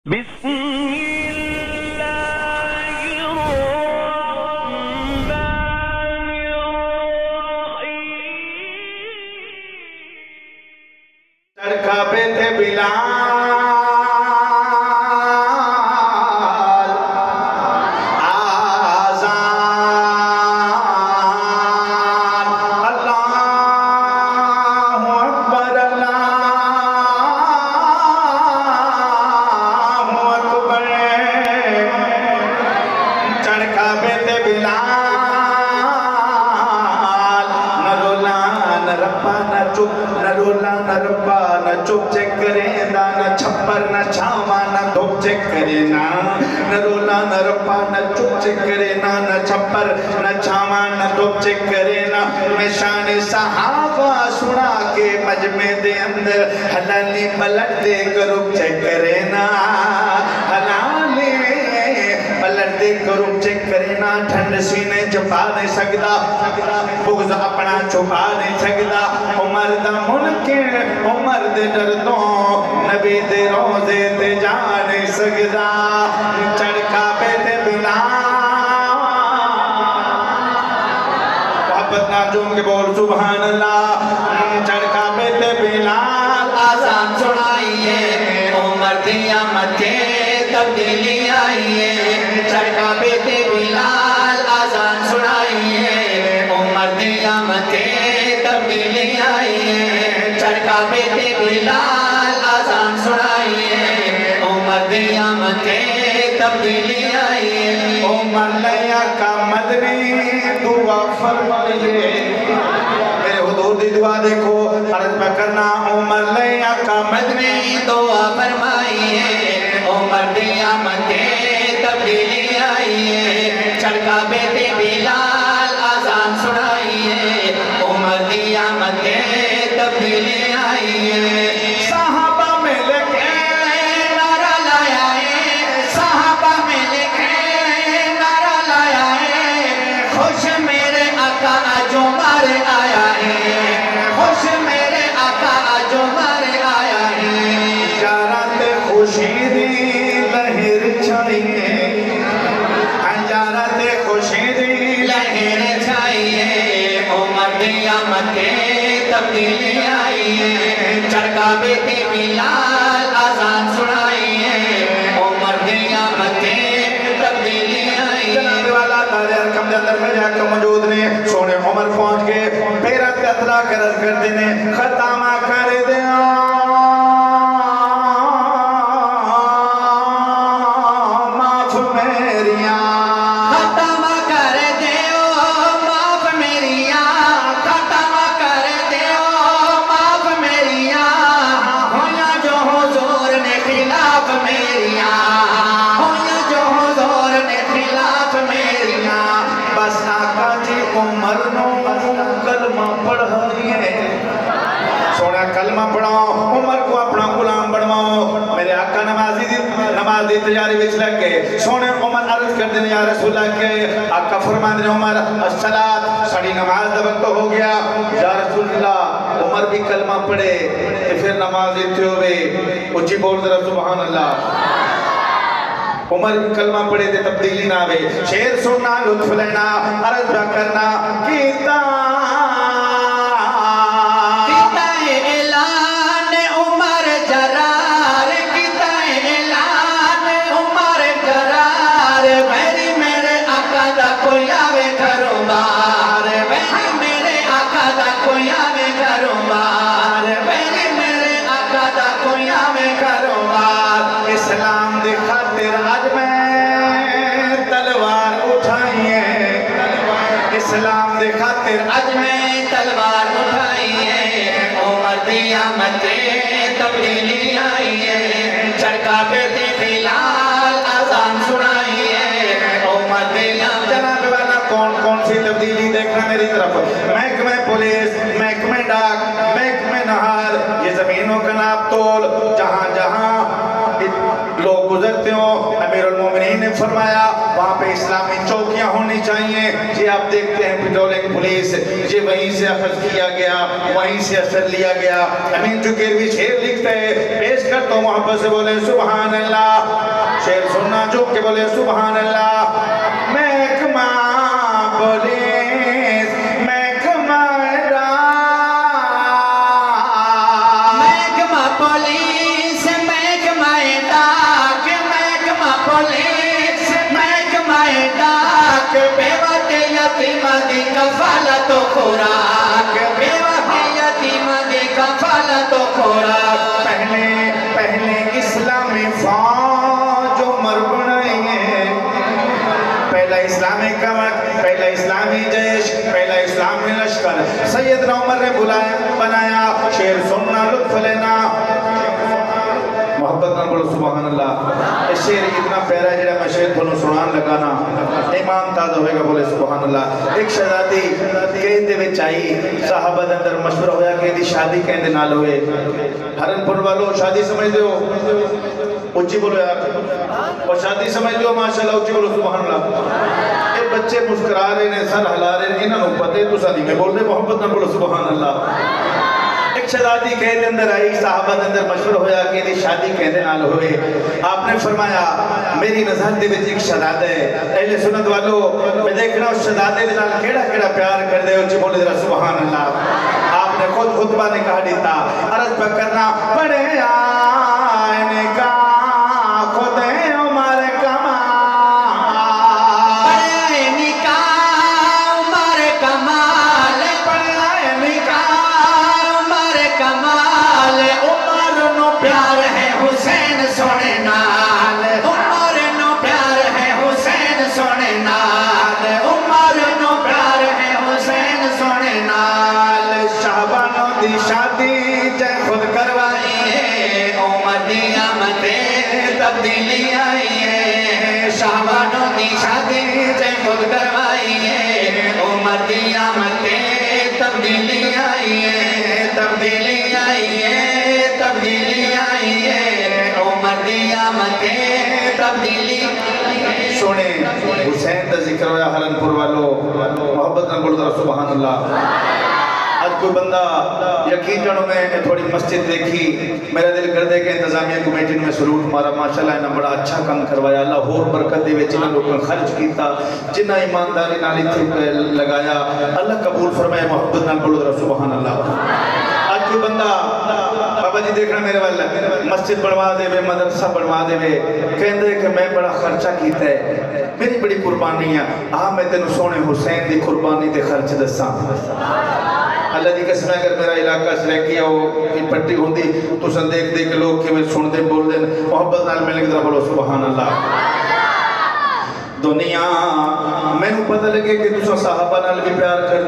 بسم اللہ الرحمن الرحیم چڑکا بیت بلال آزان اللہ اکبر اللہ اکبر چڑکا بیت بلال نہ رولا نہ رپا نہ چپ نہ رولا نہ رپا نہ چپ چیک کرے نہ چھپر نہ چھاما نہ دھوپ چیک کرے نہ رولا نہ رپا نہ چپ چیک کرے نہ چھپر نہ چھاما نہ دھوپ چیک کرے میں شان صحابہ سنا کے مجمع دے اندر حلالی پلٹ دے کرو چیک کرے حلالی پلٹ دے کرو چیک کرے ٹھنڈ سینے چھپا نہیں سکتا بغض اپنا چھپا نہیں سکتا عمر دا ملک عمر دے دردوں نبی دے روزے تے جا نہیں سکتا چڑکا بیت بلال محبت نہ جوم کے بول سبحان اللہ چڑکا بیت بلال آزان سنائیے عمر دی آمد کے تبدیلی آئیے چڑکا بیت بلال آزان سنائیے عمر دی آمد کے تبدیلی آئیے چڑکا بیت بلال آزان سنائیے عمر دی آمد کے تبدیلی آئیے عمر لیا کا مدنی دعا فرمائیے میرے حضور دی دعا دیکھو عرض میں کرنا عمر لیا کا مدنی دعا فرمائیے عمر دی آمد کے تبدیلی آئیے چڑکا بیت بلال آزان سنائیے عمر دی آمد کے تبدیلی آئیے صحابہ میں لکھے نعرہ لایا ہے صحابہ میں لکھے نعرہ لایا ہے خوش میرے آقا جو مارے آیا ہے خوش میرے آقا جو مارے آیا ہے جارات خوشی دی لہر چھائیے جارات خوشی دی لہر چھائیے عمر دی آمد کے تبدیلی آئیے چڑکا بیت بلال آزان سنائیے عمر دی آمد کے تبدیلی آئیے جناب والا تارے ارکم دے اندر میں جا کے موجود نے سونے عمر پہنچ کے پیرت قطرہ کرد کر دینے ختامہ کر دیا معاف میریاں ختامہ کر دیو معاف میریاں ختامہ کر دیو معاف میریاں ہویا جو حضور نے خلاف میریاں ہویا جو حضور نے خلاف میریاں بس آقا جی عمر نو کلمہ پڑھائیے سونا کلمہ پڑھاؤ عمر کو اپنا غلام بنواؤ میرے آقا نماز دی تجاری وچ لگ گئے سونے عمر عرض کر دینے یا رسول اللہ کے آقا فرما دینے عمر الصلاة سڑی نماز دا وقت ہو گیا یا رسول اللہ عمر بھی کلمہ پڑھے پھر نماز دیتے ہوئے اچھی بول ذرا سبحان اللہ عمر بھی کلمہ پڑھے تھے تبدیلی نہ ہوئے شیر سننا لطف لینا عرض نہ کرنا کیتا اعلان عمر جرار کیتا اعلان عمر جرار میری میرے آقا دا کوئی آوے گھروں بار میری میرے آقا دا کوئی آوے گھروں بار میری میرے آقا دا کوئی آوے گھروں بار اسلام دے خاطر آج میں تلوار اٹھائیے اسلام دے خاطر آج میں تلوار اٹھائیے عمر دی آمد کے تبدیلی آئیے چڑکا بیت بلال آزان سنائیے عمر دی آمد جناب والا کون سی تبدیلی دیکھنا میری طرف محکمہ پولیس محکمہ ڈاک محکمہ نہار یہ زمینوں کا ناپ تول جہاں جہاں لوگ گزرتے ہوں امیر المومنین نے فرمایا وہاں پہ اسلامی چوکیاں ہونی چاہیے جی آپ دیکھتے ہیں پیٹرولنگ پولیس جی وہیں سے اخذ کیا گیا وہیں سے اثر لیا گیا امین جو گروی شیر لکھتے ہیں پیش کرتا ہوں محبت سے بولے سبحان اللہ شیر سننا جو کہ بولے سبحان اللہ محکمہ پولیس محکمہ پولیس محکمہ ڈاک محکمہ پولیس محکمہ ڈاک بیوہ کے یتیمہ دی کفالت و خوراک بیوہ کے یتیمہ دی کفالت و خوراک پہلے اسلامی فوج عمر بنائی ہے پہلا اسلامی کمک پہلا اسلامی جیش پہلا اسلامی لشکر سیدنا عمر نے بنایا شیر سننا لطف لینا محبت نہ بولو سبحان اللہ اس شیر اتنا پیارا ہے جڑا میں شیر تھوڑا سنان لگانا ایمان تازہ ہوئے گا بولے سبحان اللہ ایک شہزادی کہندے میں چاہیے صحابہ دے اندر مشورہ ہویا کہ دی شادی کہندے نال ہوئے ہرن پور والو شادی سمجھ دیو اچھی بولو یار اور شادی سمجھ دیو ماشاءاللہ اچھی بولو سبحان اللہ یہ بچے مسکرا رہے ہیں سر ہلا رہے ہیں انہوں پتے تو سادی میں بول دے محبت نہ بولو سبحان اللہ ایک شہزادی کہنے اندر آئی صحابہ اندر مشورہ ہویا کہ یہ شادی کہنے نال ہوئے آپ نے فرمایا میری نظر دے وچ ایک شہزادہ ہے اہل سنت والو میں دیکھنا اس شہزادے دے نال کیڑا پیار کر دے اچھی بولے ذرا سبحان اللہ آپ نے خود خطبہ نے کہا دیتا عرض پہ کرنا پڑے آئین کا خود عمر کمال پڑے آئین کا عمر کمال پڑے آئین کا عمر کمال عمر نو پیار ہے حسین سونے نال عمر نو پیار ہے حسین سونے نال عمر نو پیار ہے حسین سونے نال شہبانوں دی شادی جے خود کروائی ہے عمر دی آمدیں تبدیلی آئی ہے شہبانوں دی شادی جے خود کروائی ہے عمر دی آمدیں تبدیلی آئی ہے تبدیلی آئی ہے تبدیلی آئی ہے عمر دی آمدیں تبدیلی سونے حسین دا ذکر ہویا ہرن پور والو محبت نہ بولو ذرا سبحان اللہ آج کوئی بندہ یقین جانو میں تھوڑی مسجد دیکھی میرا دل کر دے کہ انتظامیہ کمیٹی نے میں سلوٹ مارا ماشاءاللہ انہاں بڑا اچھا کام کروایا اللہ اور برکت دے وچ جنہاں لوگوں خرچ کیتا جنہاں ایمانداری نال اتھے لگایا اللہ قبول فرمائے محبت نال بولو ذرا سبحان اللہ آج کوئی بندہ بابا جی دیکھنا میرے والا مسجد بنوا دے وے مدرسہ بنوا دے وے کہندے کہ میں بڑا خرچہ کیتا ہے میری بڑی قربانی ہے میں تینوں سونے حسین دی قربانی دے خرچ دساں اللہ دی قسم اگر میرا علاقہ سلیکیا ہو کہ پٹی ہوندی تو سن دیکھ دے کہ لوگ کہ میں سن دے بول دیں محبت نال ملنے کی طرح بولو سبحان اللہ دنیا میں نو پتہ لگے کہ تو صحابہ نال بھی پیار کر